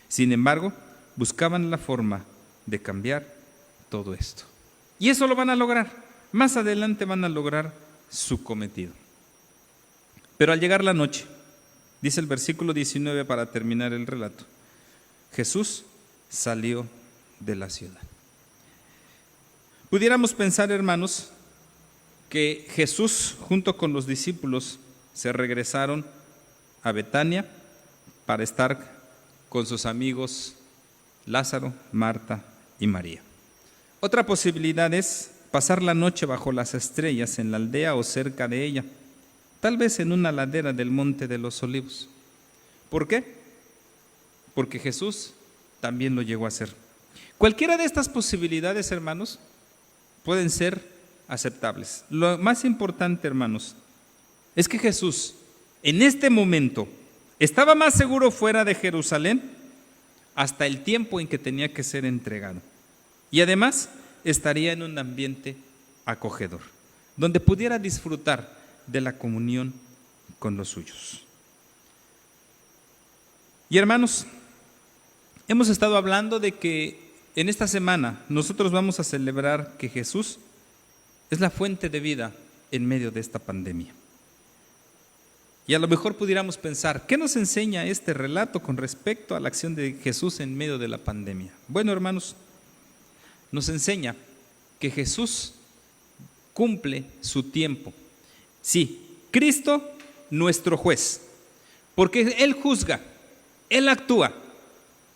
B: Sin embargo, buscaban la forma de cambiar todo esto. Y eso lo van a lograr. Más adelante van a lograr su cometido. Pero al llegar la noche, dice el versículo 19 para terminar el relato, Jesús salió de la ciudad. Pudiéramos pensar, hermanos, que Jesús junto con los discípulos se regresaron a Betania para estar con sus amigos Lázaro, Marta y María. Otra posibilidad es pasar la noche bajo las estrellas en la aldea o cerca de ella, tal vez en una ladera del Monte de los Olivos. ¿Por qué? Porque Jesús también lo llegó a hacer. Cualquiera de estas posibilidades, hermanos, pueden ser aceptables. Lo más importante, hermanos, es que Jesús en este momento estaba más seguro fuera de Jerusalén hasta el tiempo en que tenía que ser entregado. Y además estaría en un ambiente acogedor, donde pudiera disfrutar de la comunión con los suyos. Y hermanos, hemos estado hablando de que en esta semana nosotros vamos a celebrar que Jesús es la fuente de vida en medio de esta pandemia. Y a lo mejor pudiéramos pensar, ¿qué nos enseña este relato con respecto a la acción de Jesús en medio de la pandemia? Bueno, hermanos, nos enseña que Jesús cumple su tiempo. Sí, Cristo, nuestro juez, porque Él juzga, Él actúa,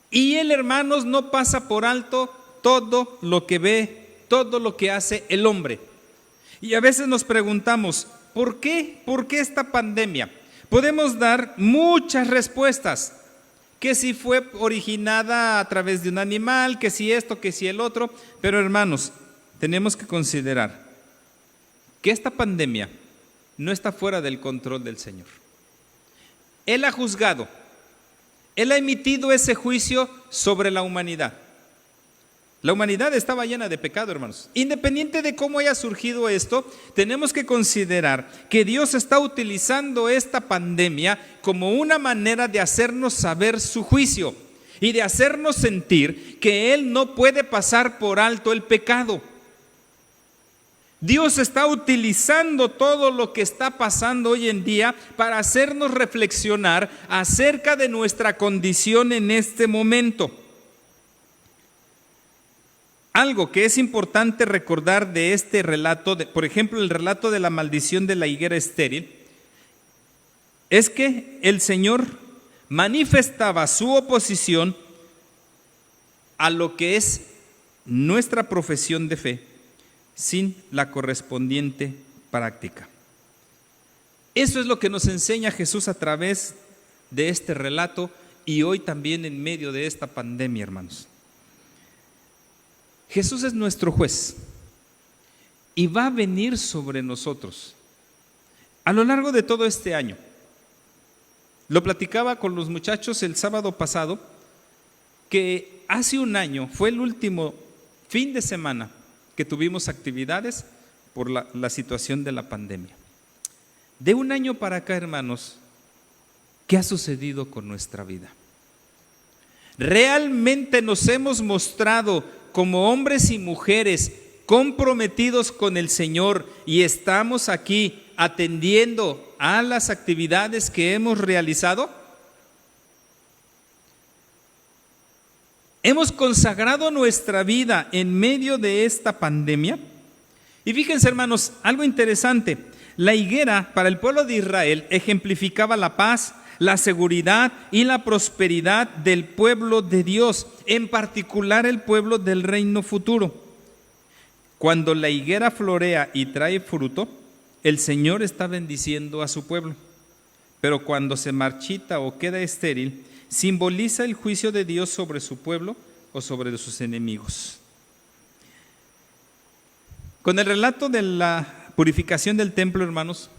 B: y Él, hermanos, no pasa por alto todo lo que ve, todo lo que hace el hombre. Y a veces nos preguntamos, ¿por qué? ¿Por qué esta pandemia? Podemos dar muchas respuestas, que si fue originada a través de un animal, que si esto, que si el otro, pero hermanos, tenemos que considerar que esta pandemia no está fuera del control del Señor. Él ha juzgado, Él ha emitido ese juicio sobre la humanidad. La humanidad estaba llena de pecado, hermanos. Independiente de cómo haya surgido esto, tenemos que considerar que Dios está utilizando esta pandemia como una manera de hacernos saber su juicio y de hacernos sentir que Él no puede pasar por alto el pecado. Dios está utilizando todo lo que está pasando hoy en día para hacernos reflexionar acerca de nuestra condición en este momento. Algo que es importante recordar de este relato, por ejemplo, el relato de la maldición de la higuera estéril, es que el Señor manifestaba su oposición a lo que es nuestra profesión de fe sin la correspondiente práctica. Eso es lo que nos enseña Jesús a través de este relato y hoy también en medio de esta pandemia, hermanos. Jesús es nuestro juez y va a venir sobre nosotros a lo largo de todo este año. Lo platicaba con los muchachos el sábado pasado, que hace un año fue el último fin de semana que tuvimos actividades por la situación de la pandemia. De un año para acá, hermanos, ¿qué ha sucedido con nuestra vida? ¿Realmente nos hemos mostrado como hombres y mujeres comprometidos con el Señor y estamos aquí atendiendo a las actividades que hemos realizado? ¿Hemos consagrado nuestra vida en medio de esta pandemia? Y fíjense, hermanos, algo interesante. La higuera para el pueblo de Israel ejemplificaba la paz, la seguridad y la prosperidad del pueblo de Dios, en particular el pueblo del reino futuro. Cuando la higuera florea y trae fruto, el Señor está bendiciendo a su pueblo. Pero cuando se marchita o queda estéril, simboliza el juicio de Dios sobre su pueblo o sobre sus enemigos. Con el relato de la purificación del templo, hermanos,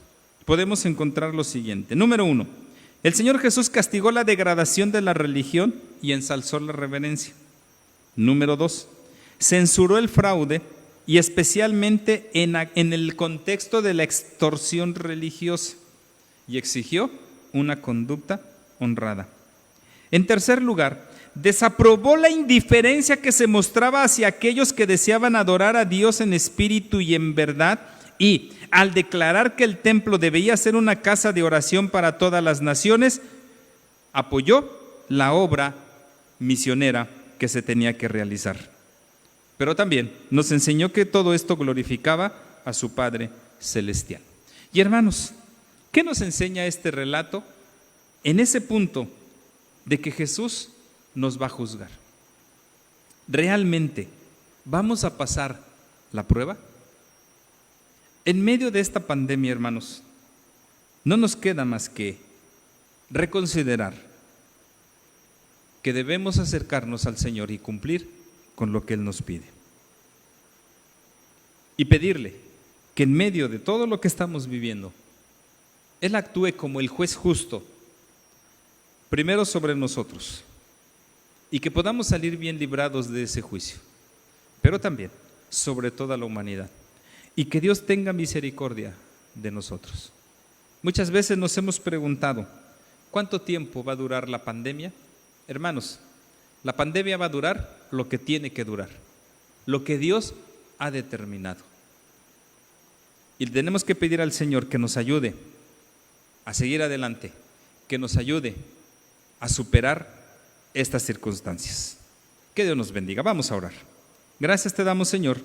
B: podemos encontrar lo siguiente. Número 1. El Señor Jesús castigó la degradación de la religión y ensalzó la reverencia. Número 2. Censuró el fraude y especialmente en el contexto de la extorsión religiosa. y exigió una conducta honrada. En tercer lugar, desaprobó la indiferencia que se mostraba hacia aquellos que deseaban adorar a Dios en espíritu y en verdad, y al declarar que el templo debía ser una casa de oración para todas las naciones, apoyó la obra misionera que se tenía que realizar. Pero también nos enseñó que todo esto glorificaba a su Padre Celestial. Y hermanos, ¿qué nos enseña este relato en ese punto de que Jesús nos va a juzgar? ¿Realmente vamos a pasar la prueba? En medio de esta pandemia, hermanos, no nos queda más que reconsiderar que debemos acercarnos al Señor y cumplir con lo que Él nos pide. Y pedirle que en medio de todo lo que estamos viviendo, Él actúe como el juez justo, primero sobre nosotros, y que podamos salir bien librados de ese juicio, pero también sobre toda la humanidad, y que Dios tenga misericordia de nosotros. Muchas veces nos hemos preguntado, ¿cuánto tiempo va a durar la pandemia? Hermanos, la pandemia va a durar lo que tiene que durar, lo que Dios ha determinado. Y tenemos que pedir al Señor que nos ayude a seguir adelante, que nos ayude a superar estas circunstancias. Que Dios nos bendiga. Vamos a orar. Gracias te damos, Señor,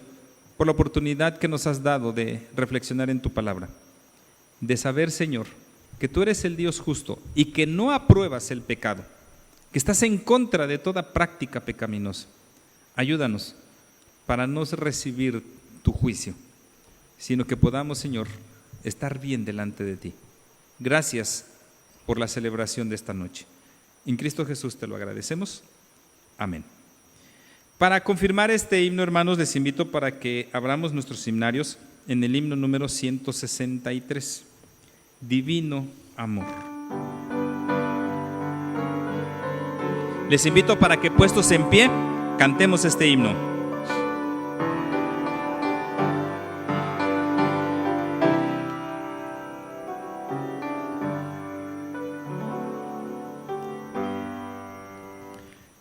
B: por la oportunidad que nos has dado de reflexionar en tu palabra, de saber, Señor, que tú eres el Dios justo y que no apruebas el pecado, que estás en contra de toda práctica pecaminosa. Ayúdanos para no recibir tu juicio, sino que podamos, Señor, estar bien delante de ti. Gracias por la celebración de esta noche. En Cristo Jesús te lo agradecemos. Amén. Para confirmar este himno, hermanos, les invito para que abramos nuestros himnarios en el himno número 163, Divino Amor. Les invito para que, puestos en pie, cantemos este himno.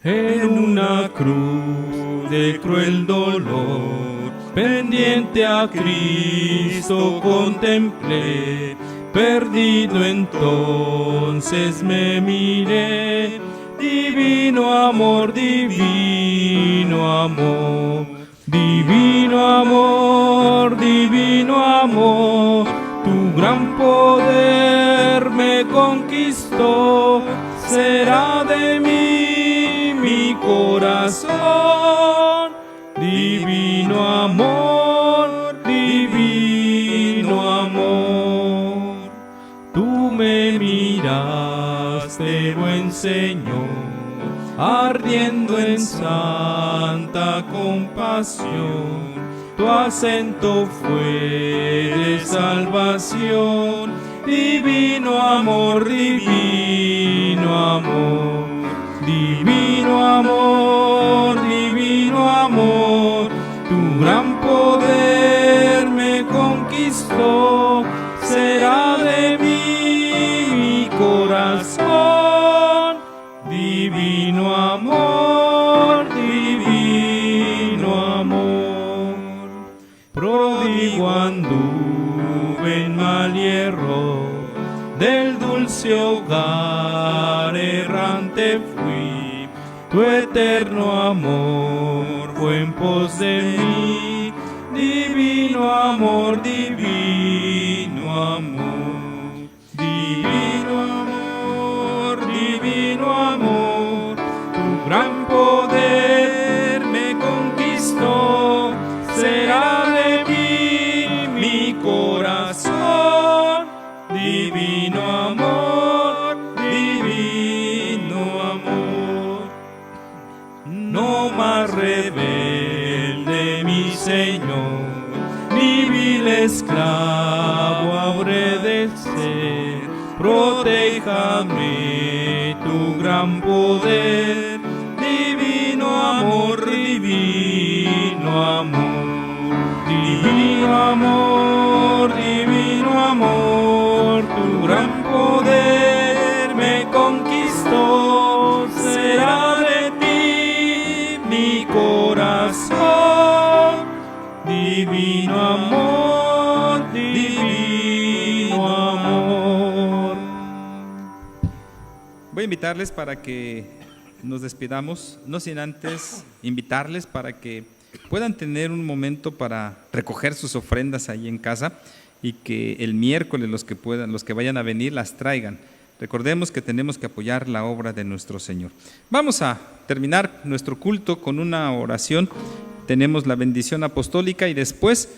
C: En una cruz de cruel dolor, pendiente a Cristo contemplé, perdido entonces me miré. Divino amor, divino amor, divino amor, divino amor, tu gran poder me conquistó, será de mí mi corazón. Divino amor, divino amor, tú me miraste, buen Señor, ardiendo en santa compasión, tu acento fue de salvación. Divino amor, divino amor, divino amor, divino amor, tu gran poder me conquistó, será de mí mi corazón. Divino amor, divino amor, pródigo anduve en mal y error, del dulce hogar errante fui, tu eterno amor fue en pos de mí. Divino amor, divino amor, divino amor, divino amor, tu gran poder me conquistó, será de mí mi corazón. Divino amor, divino amor, no más rebelde mi Señor, ni vil esclavo habré de ser, protéjame tu gran poder. Divino amor, divino amor, divino amor, divino amor, tu gran poder divino amor, divino amor.
B: Voy a invitarles para que nos despidamos, no sin antes invitarles para que puedan tener un momento para recoger sus ofrendas ahí en casa y que el miércoles los que puedan, los que vayan a venir las traigan. Recordemos que tenemos que apoyar la obra de nuestro Señor. Vamos a terminar nuestro culto con una oración. Tenemos la bendición apostólica y después,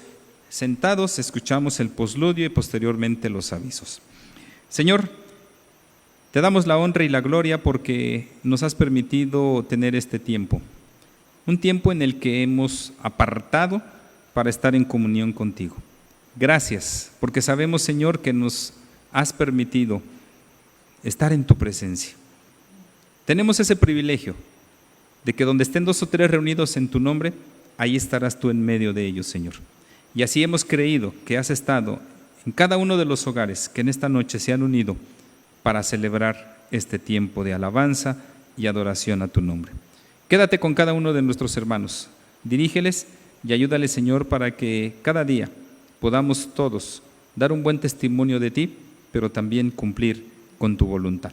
B: sentados, escuchamos el posludio y posteriormente los avisos. Señor, te damos la honra y la gloria porque nos has permitido tener este tiempo. Un tiempo en el que hemos apartado para estar en comunión contigo. Gracias, porque sabemos, Señor, que nos has permitido estar en tu presencia. Tenemos ese privilegio de que donde estén 2 o 3 reunidos en tu nombre, ahí estarás tú en medio de ellos, Señor. Y así hemos creído que has estado en cada uno de los hogares que en esta noche se han unido para celebrar este tiempo de alabanza y adoración a tu nombre. Quédate con cada uno de nuestros hermanos, dirígeles y ayúdales, Señor, para que cada día podamos todos dar un buen testimonio de ti, pero también cumplir con tu voluntad.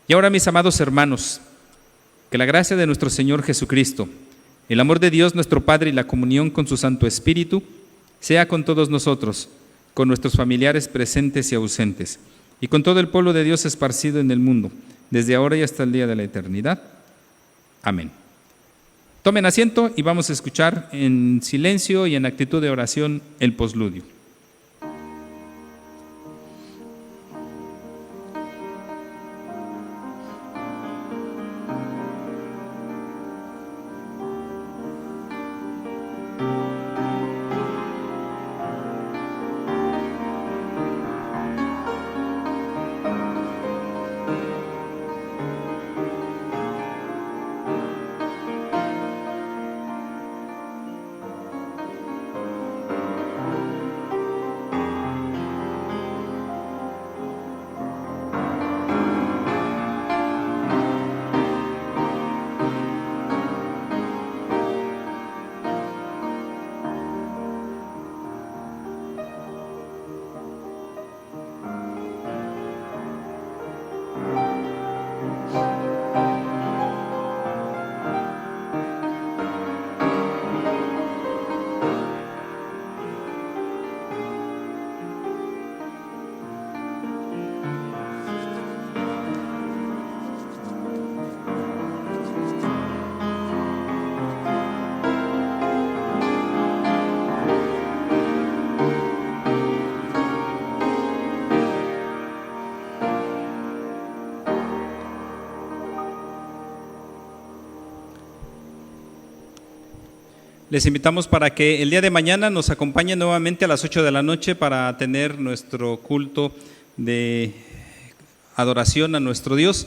B: Y ahora, mis amados hermanos, que la gracia de nuestro Señor Jesucristo, el amor de Dios nuestro Padre y la comunión con su Santo Espíritu sea con todos nosotros, con nuestros familiares presentes y ausentes, y con todo el pueblo de Dios esparcido en el mundo, desde ahora y hasta el día de la eternidad. Amén. Tomen asiento y vamos a escuchar en silencio y en actitud de oración el posludio. Les invitamos para que el día de mañana nos acompañen nuevamente a las 8 de la noche para tener nuestro culto de adoración a nuestro Dios.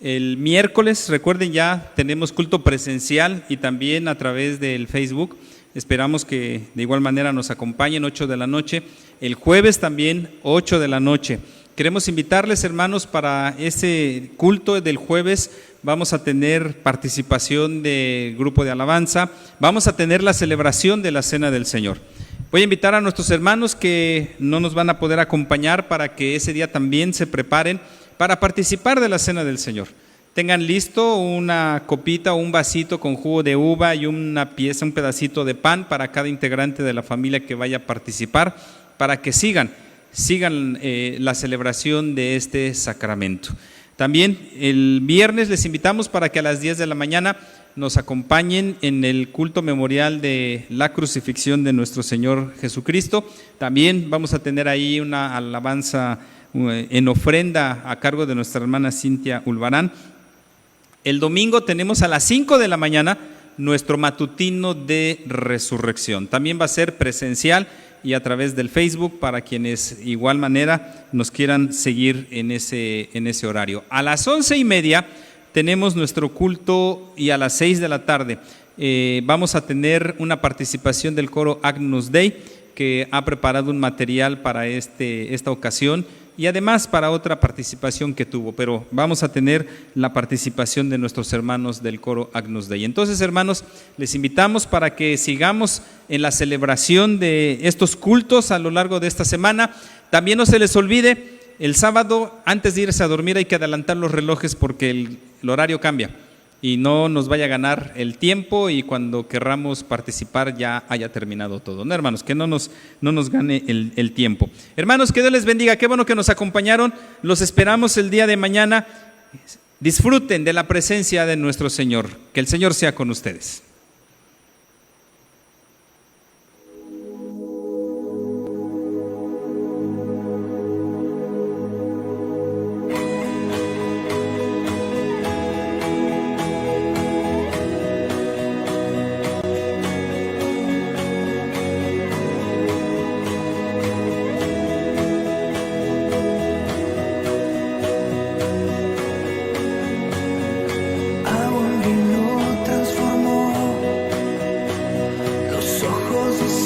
B: El miércoles, recuerden, ya tenemos culto presencial y también a través del Facebook. Esperamos que de igual manera nos acompañen 8 de la noche. El jueves también 8 de la noche. Queremos invitarles, hermanos, para ese culto del jueves. Vamos a tener participación del grupo de alabanza, vamos a tener la celebración de la Cena del Señor. Voy a invitar a nuestros hermanos que no nos van a poder acompañar para que ese día también se preparen para participar de la Cena del Señor. Tengan listo una copita o un vasito con jugo de uva y una pieza, un pedacito de pan para cada integrante de la familia que vaya a participar, para que sigan la celebración de este sacramento. También el viernes les invitamos para que a las 10 de la mañana nos acompañen en el culto memorial de la crucifixión de nuestro Señor Jesucristo. También vamos a tener ahí una alabanza en ofrenda a cargo de nuestra hermana Cintia Ulvarán. El domingo tenemos a las 5 de la mañana nuestro matutino de resurrección. También va a ser presencial y a través del Facebook para quienes igual manera nos quieran seguir en ese horario. A las 11:30 tenemos nuestro culto y a las 6 de la tarde vamos a tener una participación del coro Agnus Dei que ha preparado un material para esta ocasión y además para otra participación que tuvo, pero vamos a tener la participación de nuestros hermanos del coro Agnus Dei. Entonces, hermanos, les invitamos para que sigamos en la celebración de estos cultos a lo largo de esta semana. También no se les olvide, el sábado, antes de irse a dormir, hay que adelantar los relojes porque el horario cambia y no nos vaya a ganar el tiempo y cuando querramos participar ya haya terminado todo, ¿no, hermanos? Que no nos gane el tiempo. Hermanos, que Dios les bendiga, qué bueno que nos acompañaron, los esperamos el día de mañana. Disfruten de la presencia de nuestro Señor, que el Señor sea con ustedes.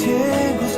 A: Ciegos